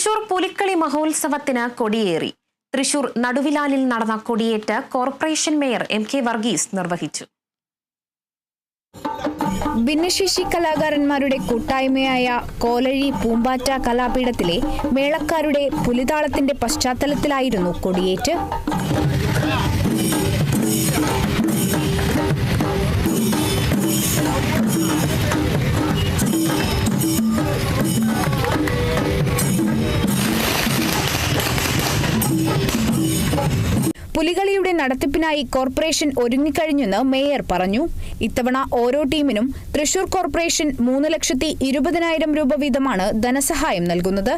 തൃശൂർ പുലിക്കളി മഹോത്സവത്തിന് കൊടിയേറി. തൃശൂർ നടുവിലാലിൽ നടന്ന കൊടിയേറ്റ് corporation mayor MK. Varghese നിർവഹിച്ചു. ഭിന്നശേഷി കലാകാരന്മാരുടെ കൂട്ടായ്മയായ കോലഴി പൂമ്പാറ്റ കലാപീഠത്തിലെ മേളക്കാരുടെ പുലിതാളത്തിന്റെ പശ്ചാത്തലത്തിലായിരുന്നു കൊടിയേറ്റ്. പുലികളിയുടെ നടത്തിപ്പിനായി കോർപ്പറേഷൻ ഒരുങ്ങിക്കഴിഞ്ഞെന്ന് മേയർ പറഞ്ഞു. ഇത്തവണ ഓരോ ടീമിനും തൃശൂർ കോർപ്പറേഷൻ 3,20,000 രൂപ വീതമാണ് ധനസഹായം നൽകുന്നത്.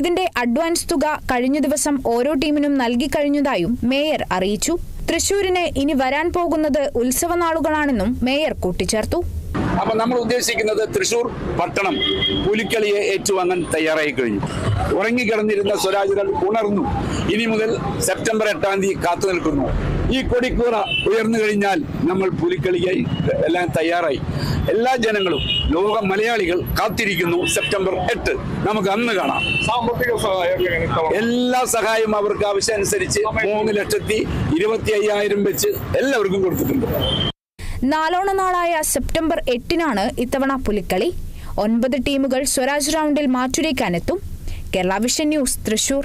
ഇതിന്റെ അഡ്വാൻസ് തുക കഴിഞ്ഞ ദിവസം ഓരോ ടീമിനും നൽകിക്കഴിഞ്ഞതായും മേയർ അറിയിച്ചു. തൃശൂരിന് ഇനി വരാൻ പോകുന്നത് ഉത്സവനാളുകളാണെന്നും മേയർ കൂട്ടിച്ചേർത്തു. അപ്പൊ നമ്മൾ ഉദ്ദേശിക്കുന്നത് തൃശൂർ പട്ടണം പുലിക്കളിയെ ഏറ്റുവാങ്ങാൻ തയ്യാറായി കഴിഞ്ഞു. ഉറങ്ങിക്കിടന്നിരുന്ന സ്വരാജുകൾ ഉണർന്നു. ഇനി മുതൽ സെപ്റ്റംബർ 8-ാം തീയതി കാത്തു നിൽക്കുന്നു. ഈ കൊടിക്കൂറ ഉയർന്നു കഴിഞ്ഞാൽ നമ്മൾ പുലിക്കളിയായി എല്ലാം തയ്യാറായി. എല്ലാ ജനങ്ങളും, ലോക മലയാളികൾ കാത്തിരിക്കുന്നു. സെപ്റ്റംബർ 8 നമുക്ക് അന്ന് കാണാം. സാമ്പത്തിക സഹായം, എല്ലാ സഹായവും അവർക്ക് ആവശ്യമനുസരിച്ച് 3,25,000 വെച്ച് എല്ലാവർക്കും കൊടുത്തിട്ടുണ്ട്. നാലോണ നാളായ സെപ്റ്റംബർ 8-നാണ് ഇത്തവണ പുലിക്കളി. 9 ടീമുകൾ സ്വരാജ് റൗണ്ടിൽ മാറ്റുരയ്ക്കാനെത്തും. Kerala vision news, Thrissur.